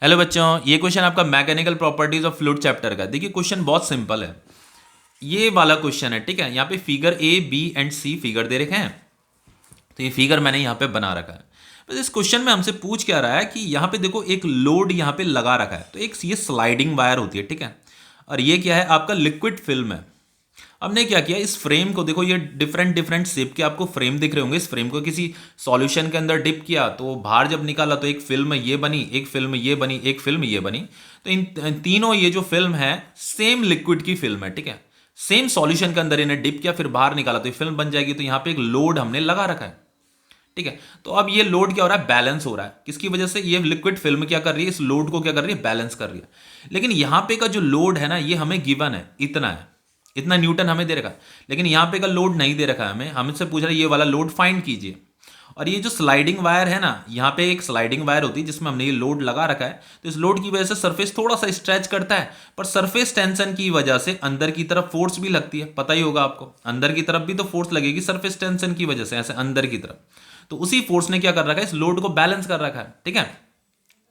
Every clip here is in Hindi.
हेलो बच्चों, ये क्वेश्चन आपका mechanical properties of fluid chapter का। देखिए क्वेश्चन बहुत सिंपल है। ये वाला क्वेश्चन है, ठीक है। यहाँ पे figure A B and C figure दे रखे हैं, तो ये फिगर मैंने यहाँ पे बना रखा है। बस इस क्वेश्चन में हमसे पूछ क्या रहा है कि यहाँ पे देखो एक लोड यहाँ पे लगा रखा है, तो एक ये स्लाइडिंग वायर होती है, ठीक है। और ये क्या है, आपका लिक्विड फिल्म है। हमने क्या किया, इस फ्रेम को देखो, ये डिफरेंट डिफरेंट शेप के आपको फ्रेम दिख रहे होंगे। इस फ्रेम को किसी सॉल्यूशन के अंदर डिप किया तो बाहर जब निकाला तो एक फिल्म ये बनी, एक फिल्म ये बनी, एक फिल्म ये बनी। तो इन तीनों ये जो फिल्म है सेम लिक्विड की फिल्म है, ठीक है। सेम सॉल्यूशन के अंदर इन्हें डिप किया, फिर बाहर निकाला तो ये फिल्म बन जाएगी। तो यहाँ पे एक लोड हमने लगा रखा है, ठीक है। तो अब ये लोड क्या हो रहा है, बैलेंस हो रहा है। किसकी वजह से, ये लिक्विड फिल्म क्या कर रही है, इस लोड को क्या कर रही है, बैलेंस कर रही है। लेकिन यहाँ पे का जो लोड है ना, ये हमें गिवन है, इतना है, इतना न्यूटन हमें दे रखा है। लेकिन यहाँ पे का लोड नहीं दे रखा है हमें, हमसे पूछ रहा है ये वाला लोड फाइंड कीजिए। और ये जो स्लाइडिंग वायर है ना, यहाँ पे एक स्लाइडिंग वायर होती है जिसमें हमने ये लोड लगा रखा है। तो इस लोड की वजह से सरफेस थोड़ा सा स्ट्रेच करता है, पर सरफेस टेंशन की वजह से अंदर की तरफ फोर्स भी लगती है। पता ही होगा आपको, अंदर की तरफ भी तो फोर्स लगेगी सरफेस टेंशन की वजह से, ऐसे अंदर की तरफ। तो उसी फोर्स ने क्या कर रखा है, इस लोड को बैलेंस कर रखा है, ठीक है।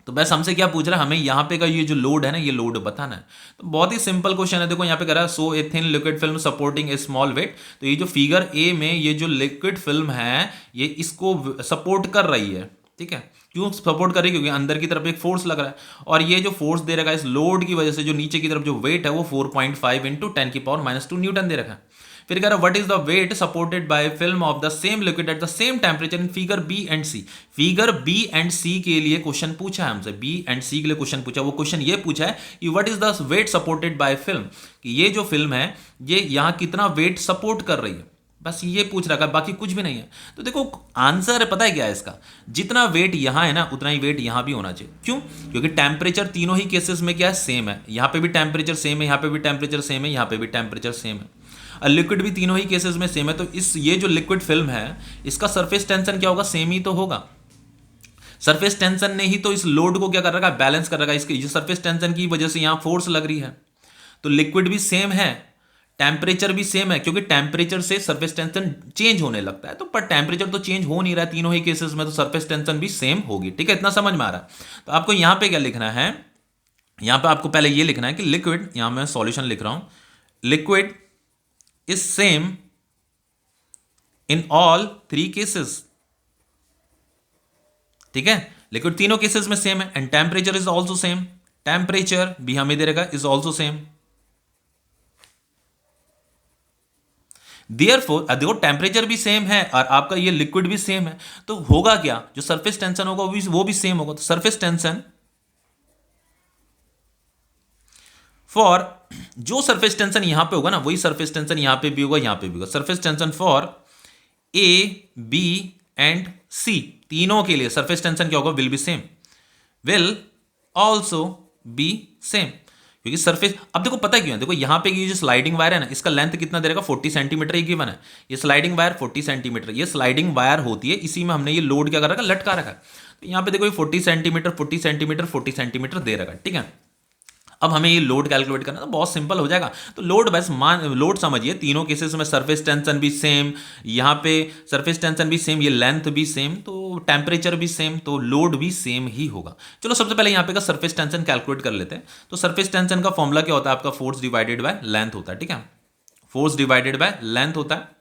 तो बस हमसे क्या पूछ रहा है, हमें यहाँ पे का ये जो लोड है ना, ये लोड बताना है। तो बहुत ही सिंपल क्वेश्चन है। देखो यहाँ पे कह रहा है so a thin liquid film supporting a small weight. तो ये जो फिगर ए में ये जो लिक्विड फिल्म है, ये इसको सपोर्ट कर रही है, ठीक है। क्यों सपोर्ट कर रही है, क्योंकि अंदर की तरफ एक फोर्स लग रहा है। और ये जो फोर्स दे रखा है, इस लोड की वजह से जो नीचे की तरफ जो वेट है वो 4.5 इंटू 10⁻⁻² न्यूटन दे रखा है। फिर कह रहा है what is the weight supported by film of the same liquid at the same temperature in figure B and C. Figure B and C के लिए क्वेश्चन पूछा है हमसे, बी एंड सी के लिए क्वेश्चन पूछा। वो क्वेश्चन ये पूछा है कि what is the weight supported by film, कि ये जो फिल्म है ये यहाँ कितना वेट सपोर्ट कर रही है, बस ये पूछ रखा है, बाकी कुछ भी नहीं है। तो देखो आंसर पता है क्या है इसका, जितना वेट यहाँ है ना उतना ही वेट यहाँ भी होना चाहिए। क्यों, क्योंकि टेम्परेचर तीनों ही केसेस में क्या है, सेम है। यहाँ पे भी टेम्परेचर सेम है, यहाँ पे भी टेम्परेचर सेम है, यहाँ पे भी टेम्परेचर सेम है, और लिक्विड भी तीनों ही केसेस में सेम है। तो इस ये जो लिक्विड फिल्म है इसका सरफेस टेंशन क्या होगा, सेम ही तो होगा। सरफेस टेंशन ने ही तो इस लोड को क्या कर रखा है, बैलेंस कर रखा है। इसकी सरफेस टेंशन की वजह से यहाँ फोर्स लग रही है। तो लिक्विड भी सेम है, टेम्परेचर भी सेम है, क्योंकि टेम्परेचर से सरफेस टेंशन चेंज होने लगता है। तो पर टेम्परेचर तो चेंज हो नहीं रहा है तीनों ही केसेस में, तो सरफेस टेंशन भी सेम होगी, ठीक है। इतना समझ में आ रहा है। तो आपको यहाँ पे क्या लिखना है, यहाँ पे आपको पहले ये लिखना है कि लिक्विड, यहाँ मैं सॉल्यूशन लिख रहा हूं, liquid is same in all three cases, ठीक है। लिक्विड तीनों केसेस में सेम है। And temperature is also same, temperature भी हमें दे रहेगा इज ऑल्सो सेम। देयरफॉर देखो टेम्परेचर भी सेम है और आपका ये लिक्विड भी सेम है, तो होगा क्या, जो सरफेस टेंशन होगा वो भी सेम होगा। तो सरफेस टेंशन फॉर, जो सरफेस टेंशन यहां पे होगा ना वही सरफेस टेंशन यहां पे भी होगा, यहां पे भी होगा। Surface tension for A B and C, तीनों के लिए सरफेस टेंशन क्या होगा, will be same, will also be same. क्योंकि सरफेस, अब देखो पता क्यों है, देखो यहाँ पे ये जो स्लाइडिंग वायर है ना, इसका लेंथ कितना दे रहेगा, 40 सेंटीमीटर ही गिवन है। ये स्लाइडिंग वायर 40 सेंटीमीटर, ये स्लाइडिंग वायर होती है, इसी में हमने ये लोड क्या कर रखा है, लटका रखा है। तो यहाँ पे देखो ये 40 सेंटीमीटर 40 सेंटीमीटर 40 सेंटीमीटर दे रखा है, ठीक है। अब हमें ये लोड कैलकुलेट करना तो बहुत सिंपल हो जाएगा। तो लोड बस लोड समझिए, तीनों केसेस में सरफेस टेंशन भी सेम, यहाँ पे सरफेस टेंशन भी सेम, ये लेंथ भी सेम, तो टेम्परेचर भी सेम, तो लोड भी सेम ही होगा। चलो सबसे पहले यहाँ पे का सरफेस टेंशन कैलकुलेट कर लेते हैं। तो सरफेस टेंशन का फॉर्मूला क्या होता है, आपका फोर्स डिवाइडेड बाय लेंथ होता है, ठीक है। फोर्स डिवाइडेड बाय लेंथ होता है।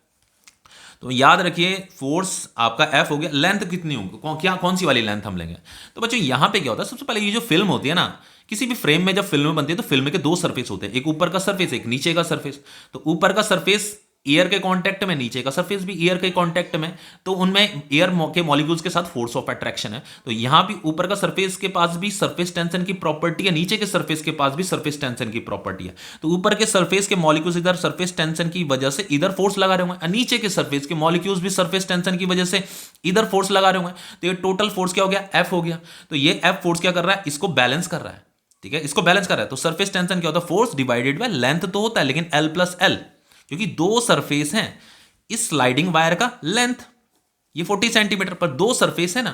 तो याद रखिए फोर्स आपका F हो गया, लेंथ कितनी होगी, कौन सी वाली लेंथ हम लेंगे। तो बच्चों यहाँ पे क्या होता है, सबसे पहले ये जो फिल्म होती है ना, किसी भी फ्रेम में जब फिल्म बनती है तो फिल्म के दो सरफेस होते हैं, एक ऊपर का सरफेस एक नीचे का सरफेस। तो ऊपर का सरफेस एयर के कांटेक्ट में, नीचे का सरफेस भी एयर के कांटेक्ट में, तो उनमें एयर के मॉलिक्यूल्स के साथ फोर्स ऑफ अट्रैक्शन है। तो यहां भी ऊपर का सरफेस के पास भी सरफेस टेंशन की प्रॉपर्टी है, नीचे के सरफेस के पास भी सरफेस टेंशन की प्रॉपर्टी है। तो ऊपर के सरफेस के मॉलिक्यूल्स इधर सरफेस टेंशन की वजह से इधर फोर्स लगा रहे होंगे, नीचे के सरफेस के मॉलिक्यूल्स भी सरफेस टेंशन की वजह से इधर फोर्स लगा रहे होंगे। तो ये टोटल फोर्स क्या हो गया, F हो गया। तो ये F फोर्स क्या कर रहा है, इसको बैलेंस कर रहा है, ठीक है, इसको बैलेंस कर रहा है। तो सरफेस टेंशन क्या होता है, फोर्स डिवाइडेड बाय लेंथ तो होता है, लेकिन L प्लस L, क्योंकि दो सरफेस हैं। इस स्लाइडिंग वायर का लेंथ ये 40 सेंटीमीटर, पर दो सरफेस है ना,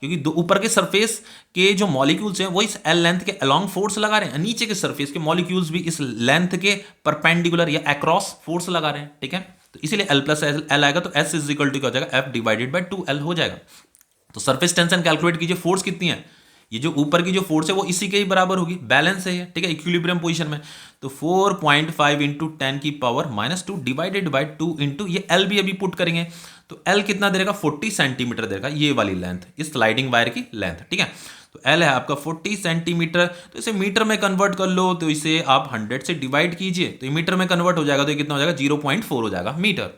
क्योंकि दो ऊपर के सरफेस के जो मॉलिक्यूल्स हैं वो इस L लेंथ के अलोंग फोर्स लगा रहे हैं, नीचे के सरफेस के मॉलिक्यूल्स भी इस लेंथ के परपेंडिकुलर या अक्रॉस फोर्स लगा रहे हैं, ठीक है। तो इसीलिए L प्लस L आएगा, तो S इज इक्वल टू क्या हो जाएगा, F डिवाइडेड बाय 2L हो जाएगा। तो सरफेस टेंशन कैलकुलेट कीजिए, फोर्स कितनी है, ये जो ऊपर की जो फोर्स है वो इसी के ही बराबर होगी, बैलेंस है ये, ठीक है, इक्विलिब्रियम पोजीशन में। तो 4.5 इंटू 10⁻²2 डिवाइडेड बाई 2 इंटू ये एल भी अभी पुट करेंगे, तो एल कितना दे देगा 40 सेंटीमीटर देगा, ये वाली लेंथ, इस स्लाइडिंग वायर की लेंथ, ठीक है। तो एल है आपका 40 सेंटीमीटर, तो इसे मीटर में कन्वर्ट कर लो, तो इसे आप 100 से डिवाइड कीजिए, तो ये मीटर में कन्वर्ट हो जाएगा, तो ये कितना हो जाएगा 0.4 हो जाएगा मीटर,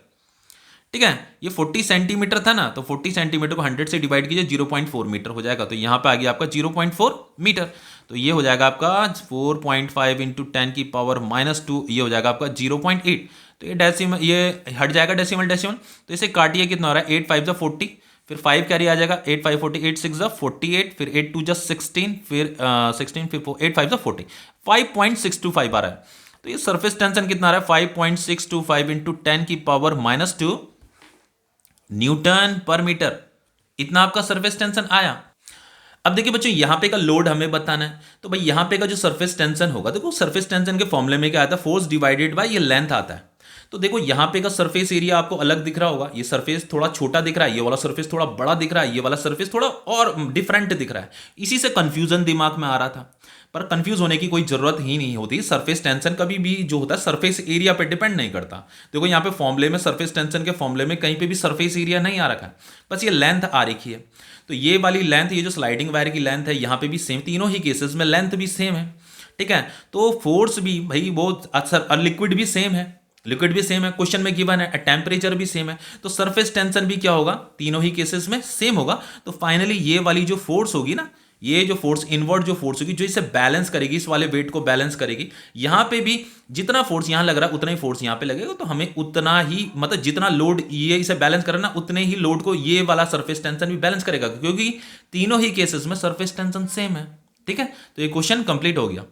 ठीक है। ये 40 सेंटीमीटर था ना, तो 40 सेंटीमीटर को 100 से डिवाइड कीजिए, 0.4 मीटर हो जाएगा, तो यहाँ पे आ गया आपका 0.4 मीटर। तो ये हो जाएगा आपका 4.5 इंटू 10⁻², ये हो जाएगा आपका 0.8। तो ये डेसिमल, ये हट जाएगा डेसिमल, तो इसे काटिए, कितना हो रहा है 8 5 जा 40, फिर 5 कैरी आ जाएगा, 8 5 40, 8 6 जा 48, फिर 8 2 जा 16, फिर 16, फिर 8 5 जा 40, 5.625 आ रहा है। तो ये सरफेस टेंशन कितना आ रहा है 5.625 इंटू 10⁻², न्यूटन पर मीटर, इतना आपका सरफेस टेंशन आया। अब देखिए बच्चों, यहां पे का लोड हमें बताना है, तो भाई यहां पे का जो सरफेस टेंशन होगा, देखो सरफेस टेंशन के फॉर्मूले में क्या आता है, फोर्स डिवाइडेड बाय ये लेंथ आता है। तो देखो यहां पे का सरफेस एरिया आपको अलग दिख रहा होगा, ये सरफेस थोड़ा छोटा दिख रहा है, ये वाला सरफेस थोड़ा बड़ा दिख रहा है, ये वाला सरफेस थोड़ा और डिफरेंट दिख रहा है, इसी से कंफ्यूजन दिमाग में आ रहा था। पर कंफ्यूज होने की कोई जरूरत ही नहीं होती, सरफेस टेंशन कभी भी जो होता है सरफेस एरिया पे डिपेंड नहीं करता। देखो यहाँ पे फॉर्मूले में, सरफेस टेंशन के फॉर्मूले में कहीं पे भी सरफेस एरिया नहीं आ रखा है, बस ये लेंथ आ रखी है। तो ये वाली लेंथ, ये जो स्लाइडिंग वायर की लेंथ है, यहाँ पे भी सेम, तीनों ही केसेस में लेंथ भी सेम है, ठीक है। तो फोर्स भी भाई वो अक्सर, लिक्विड भी सेम है, लिक्विड भी सेम है, क्वेश्चन में गिवन है, टेम्परेचर भी सेम है, तो सरफेस टेंशन भी क्या होगा, तीनों ही केसेस में सेम होगा। तो फाइनली ये वाली जो फोर्स होगी ना, ये जो फोर्स, इनवर्ट जो फोर्स होगी, जो इसे बैलेंस करेगी, इस वाले वेट को बैलेंस करेगी, यहां पे भी जितना फोर्स यहां लग रहा है उतना ही फोर्स यहां पे लगेगा, तो हमें उतना ही, मतलब जितना लोड ये इसे बैलेंस करना, उतने ही लोड को ये वाला सरफेस टेंशन भी बैलेंस करेगा, क्योंकि तीनों ही केसेस में सरफेस टेंशन सेम है, ठीक है। तो ये क्वेश्चन कंप्लीट हो गया।